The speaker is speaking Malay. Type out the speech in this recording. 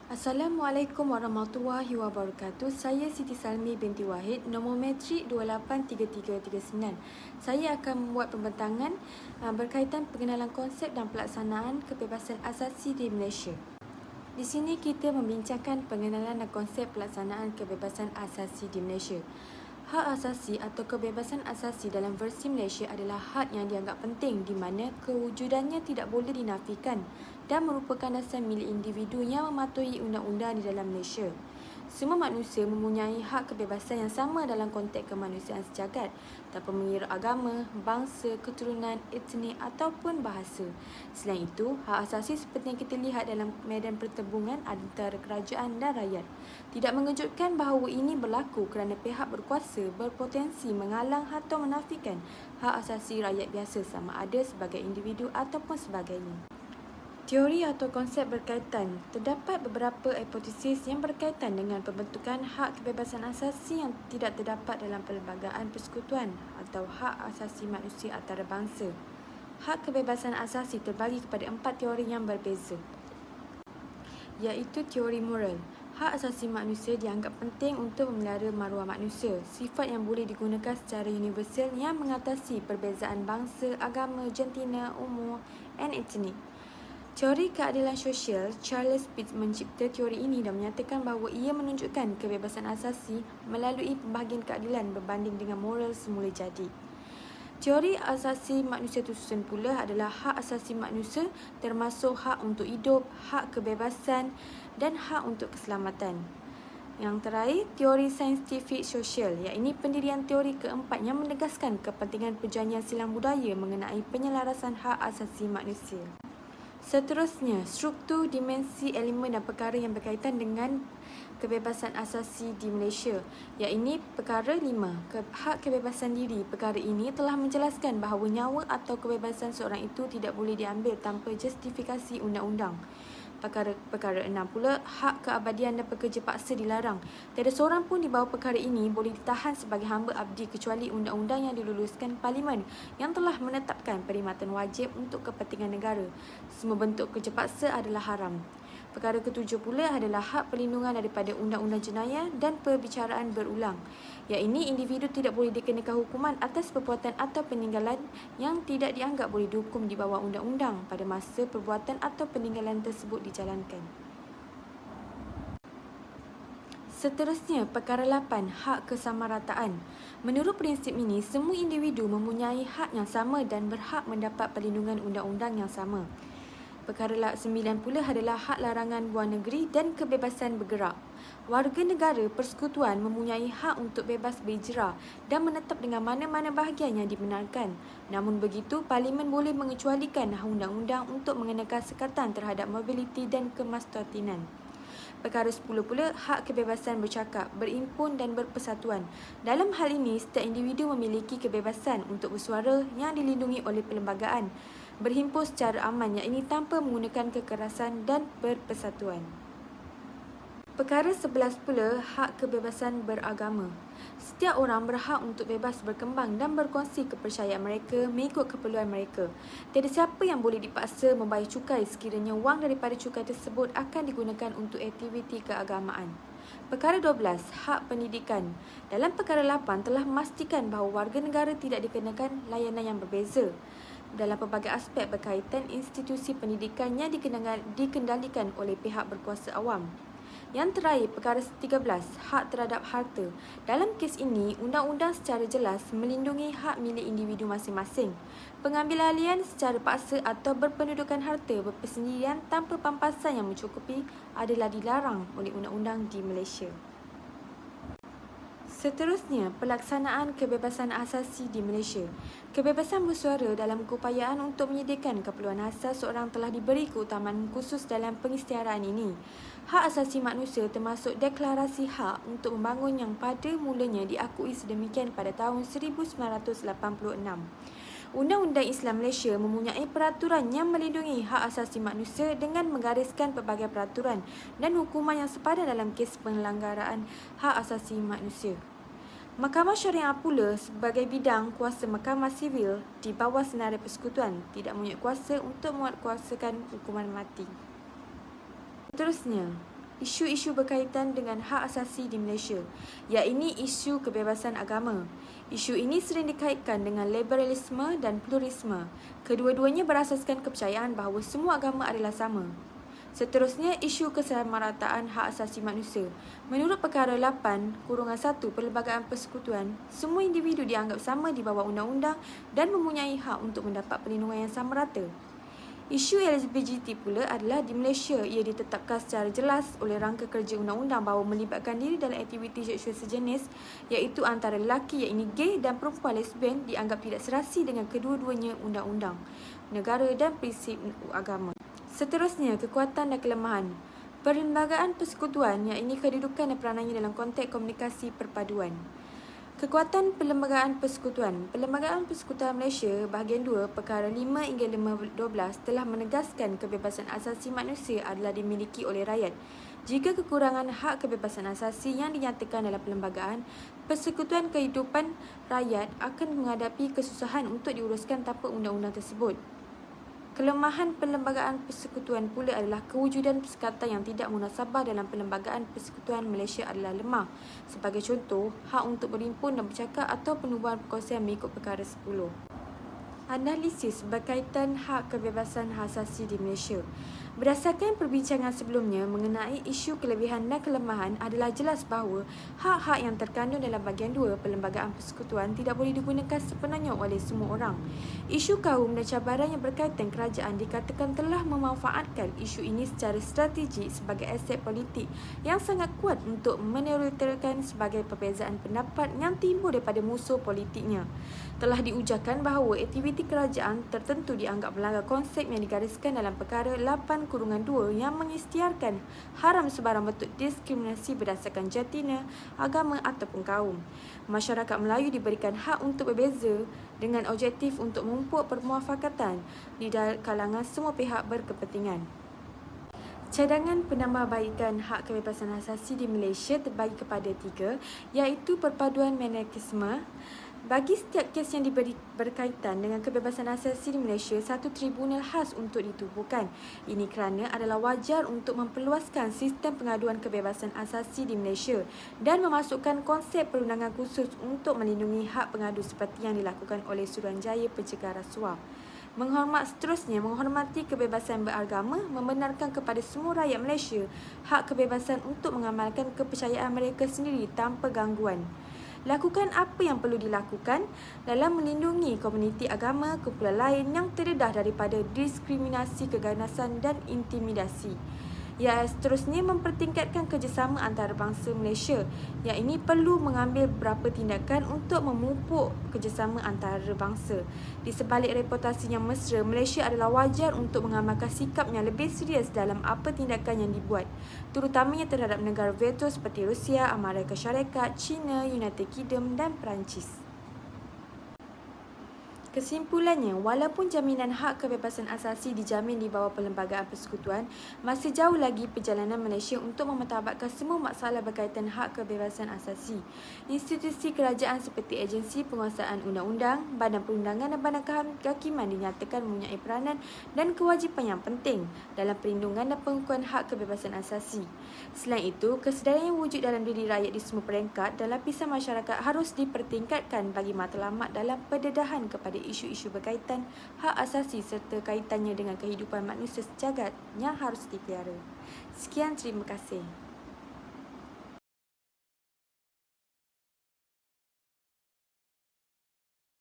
Assalamualaikum warahmatullahi wabarakatuh. Saya Siti Salmi binti Wahid, nombor metrik 283339. Saya akan membuat pembentangan berkaitan pengenalan konsep dan pelaksanaan kebebasan asasi di Malaysia. Di sini kita membincangkan pengenalan dan konsep pelaksanaan kebebasan asasi di Malaysia. Hak asasi atau kebebasan asasi dalam versi Malaysia adalah hak yang dianggap penting di mana kewujudannya tidak boleh dinafikan dan merupakan dasar milik individu yang mematuhi undang-undang di dalam Malaysia. Semua manusia mempunyai hak kebebasan yang sama dalam konteks kemanusiaan sejagat tanpa mengira agama, bangsa, keturunan, etnik ataupun bahasa. Selain itu, hak asasi seperti yang kita lihat dalam medan pertembungan antara kerajaan dan rakyat. Tidak mengejutkan bahawa ini berlaku kerana pihak berkuasa berpotensi menghalang atau menafikan hak asasi rakyat biasa sama ada sebagai individu ataupun sebagainya. Teori atau konsep berkaitan. Terdapat beberapa hipotesis yang berkaitan dengan pembentukan hak kebebasan asasi yang tidak terdapat dalam Perlembagaan Persekutuan atau hak asasi manusia antarabangsa. Hak kebebasan asasi terbagi kepada 4 teori yang berbeza, iaitu teori moral. Hak asasi manusia dianggap penting untuk memelihara maruah manusia, sifat yang boleh digunakan secara universal yang mengatasi perbezaan bangsa, agama, jantina, umur dan etnik. Teori keadilan sosial, Charles Pitts mencipta teori ini dan menyatakan bahawa ia menunjukkan kebebasan asasi melalui pembahagian keadilan berbanding dengan moral semula jadi. Teori asasi manusia tersusun pula adalah hak asasi manusia termasuk hak untuk hidup, hak kebebasan dan hak untuk keselamatan. Yang terakhir, teori saintifik sosial, iaitu pendirian teori keempat yang menegaskan kepentingan perjanjian silang budaya mengenai penyelarasan hak asasi manusia. Seterusnya, struktur, dimensi, elemen dan perkara yang berkaitan dengan kebebasan asasi di Malaysia, iaitu perkara 5. Hak kebebasan diri. Perkara ini telah menjelaskan bahawa nyawa atau kebebasan seorang itu tidak boleh diambil tanpa justifikasi undang-undang. Perkara 6 pula, hak keabadian dan pekerja paksa dilarang. Tiada seorang pun di bawah perkara ini boleh ditahan sebagai hamba abdi kecuali undang-undang yang diluluskan Parlimen yang telah menetapkan perkhidmatan wajib untuk kepentingan negara. Semua bentuk kerja paksa adalah haram. Perkara ke-7 pula adalah hak perlindungan daripada undang-undang jenayah dan perbicaraan berulang, iaitu individu tidak boleh dikenakan hukuman atas perbuatan atau peninggalan yang tidak dianggap boleh dihukum di bawah undang-undang pada masa perbuatan atau peninggalan tersebut dijalankan. Seterusnya, perkara 8, hak kesamarataan. Menurut prinsip ini, semua individu mempunyai hak yang sama dan berhak mendapat perlindungan undang-undang yang sama. Perkara 9 pula adalah hak larangan luar negeri dan kebebasan bergerak. Warga negara persekutuan mempunyai hak untuk bebas berhijrah dan menetap dengan mana-mana bahagian yang dibenarkan. Namun begitu, Parlimen boleh mengecualikan undang-undang untuk mengenakan sekatan terhadap mobiliti dan kemaslahatan. Perkara 10 pula, hak kebebasan bercakap, berimpun dan berpersatuan. Dalam hal ini, setiap individu memiliki kebebasan untuk bersuara yang dilindungi oleh perlembagaan, berhimpun secara aman, iaitu tanpa menggunakan kekerasan dan berpersatuan. Perkara 11 pula, hak kebebasan beragama. Setiap orang berhak untuk bebas berkembang dan berkongsi kepercayaan mereka mengikut keperluan mereka. Tiada siapa yang boleh dipaksa membayar cukai sekiranya wang daripada cukai tersebut akan digunakan untuk aktiviti keagamaan. Perkara 12, hak pendidikan. Dalam perkara 8 telah memastikan bahawa warga negara tidak dikenakan layanan yang berbeza dalam pelbagai aspek berkaitan institusi pendidikan yang dikendalikan oleh pihak berkuasa awam. Yang terakhir, perkara 13, hak terhadap harta. Dalam kes ini, undang-undang secara jelas melindungi hak milik individu masing-masing. Pengambilalian secara paksa atau berpendudukan harta berpersendirian tanpa pampasan yang mencukupi adalah dilarang oleh undang-undang di Malaysia. Seterusnya, pelaksanaan kebebasan asasi di Malaysia. Kebebasan bersuara dalam keupayaan untuk menyediakan keperluan asas seorang telah diberi keutamaan khusus dalam pengisytiharan ini. Hak asasi manusia termasuk deklarasi hak untuk membangun yang pada mulanya diakui sedemikian pada tahun 1986. Undang-Undang Islam Malaysia mempunyai peraturan yang melindungi hak asasi manusia dengan menggariskan pelbagai peraturan dan hukuman yang sepadan dalam kes pelanggaran hak asasi manusia. Mahkamah Syariah pula sebagai bidang kuasa mahkamah sivil di bawah senarai persekutuan tidak mempunyai kuasa untuk menguatkuasakan hukuman mati. Seterusnya, isu-isu berkaitan dengan hak asasi di Malaysia, iaitu isu kebebasan agama. Isu ini sering dikaitkan dengan liberalisme dan pluralisme. Kedua-duanya berasaskan kepercayaan bahawa semua agama adalah sama. Seterusnya, isu kesamarataan hak asasi manusia. Menurut perkara 8-1 Perlembagaan Persekutuan, semua individu dianggap sama di bawah undang-undang dan mempunyai hak untuk mendapat perlindungan yang sama rata. Isu LGBT pula adalah di Malaysia ia ditetapkan secara jelas oleh Rangka Kerja Undang-Undang bahawa melibatkan diri dalam aktiviti seksual sejenis iaitu antara lelaki iaitu gay dan perempuan lesbian dianggap tidak serasi dengan kedua-duanya undang-undang negara dan prinsip agama. Seterusnya, kekuatan dan kelemahan. Perlembagaan Persekutuan iaitu kedudukan dan peranannya dalam konteks komunikasi perpaduan. Kekuatan Perlembagaan Persekutuan. Perlembagaan Persekutuan Malaysia bahagian 2 perkara 5 hingga 12 telah menegaskan kebebasan asasi manusia adalah dimiliki oleh rakyat. Jika kekurangan hak kebebasan asasi yang dinyatakan dalam perlembagaan, persekutuan kehidupan rakyat akan menghadapi kesusahan untuk diuruskan tanpa undang-undang tersebut. Kelemahan Perlembagaan Persekutuan pula adalah kewujudan persekatan yang tidak munasabah dalam Perlembagaan Persekutuan Malaysia adalah lemah. Sebagai contoh, hak untuk berhimpun dan bercakap atau penubuhan perkongsian mengikut perkara 10. Analisis berkaitan hak kebebasan asasi di Malaysia. Berdasarkan perbincangan sebelumnya mengenai isu kelebihan dan kelemahan adalah jelas bahawa hak-hak yang terkandung dalam bahagian 2 Perlembagaan Persekutuan tidak boleh digunakan sepenuhnya oleh semua orang. Isu kaum dan cabaran yang berkaitan kerajaan dikatakan telah memanfaatkan isu ini secara strategik sebagai aset politik yang sangat kuat untuk menetralkan sebagai perbezaan pendapat yang timbul daripada musuh politiknya. Telah diujarkan bahawa aktiviti kerajaan tertentu dianggap melanggar konsep yang digariskan dalam perkara 8-2 yang mengisytiharkan haram sebarang bentuk diskriminasi berdasarkan jatina, agama ataupun kaum. Masyarakat Melayu diberikan hak untuk berbeza dengan objektif untuk memupuk permuafakatan di kalangan semua pihak berkepentingan. Cadangan penambahbaikan hak kebebasan asasi di Malaysia terbagi kepada 3, iaitu perpaduan monarkisme. Bagi setiap kes yang berkaitan dengan kebebasan asasi di Malaysia, satu tribunal khas untuk ditubuhkan. Ini kerana adalah wajar untuk memperluaskan sistem pengaduan kebebasan asasi di Malaysia dan memasukkan konsep perundangan khusus untuk melindungi hak pengadu seperti yang dilakukan oleh Suruhanjaya Pencegahan Rasuah. Seterusnya, menghormati kebebasan beragama, membenarkan kepada semua rakyat Malaysia hak kebebasan untuk mengamalkan kepercayaan mereka sendiri tanpa gangguan. Lakukan apa yang perlu dilakukan dalam melindungi komuniti agama kumpulan lain yang terdedah daripada diskriminasi, keganasan dan intimidasi. Seterusnya, mempertingkatkan kerjasama antarabangsa Malaysia. Ini perlu mengambil beberapa tindakan untuk memupuk kerjasama antarabangsa. Di sebalik reputasi yang mesra, Malaysia adalah wajar untuk mengamalkan sikap yang lebih serius dalam apa tindakan yang dibuat, terutamanya terhadap negara veto seperti Rusia, Amerika Syarikat, China, United Kingdom dan Perancis. Kesimpulannya, walaupun jaminan hak kebebasan asasi dijamin di bawah Perlembagaan Persekutuan, masih jauh lagi perjalanan Malaysia untuk memertabatkan semua masalah berkaitan hak kebebasan asasi. Institusi kerajaan seperti Agensi Penguasaan Undang-Undang, Badan Perundangan dan Badan Kehakiman dinyatakan mempunyai peranan dan kewajipan yang penting dalam perlindungan dan pengukuhan hak kebebasan asasi. Selain itu, kesedaran yang wujud dalam diri rakyat di semua peringkat dan lapisan masyarakat harus dipertingkatkan bagi matlamat dalam pendedahan kepada isu-isu berkaitan hak asasi serta kaitannya dengan kehidupan manusia sejagat yang harus dipelihara. Sekian, terima kasih.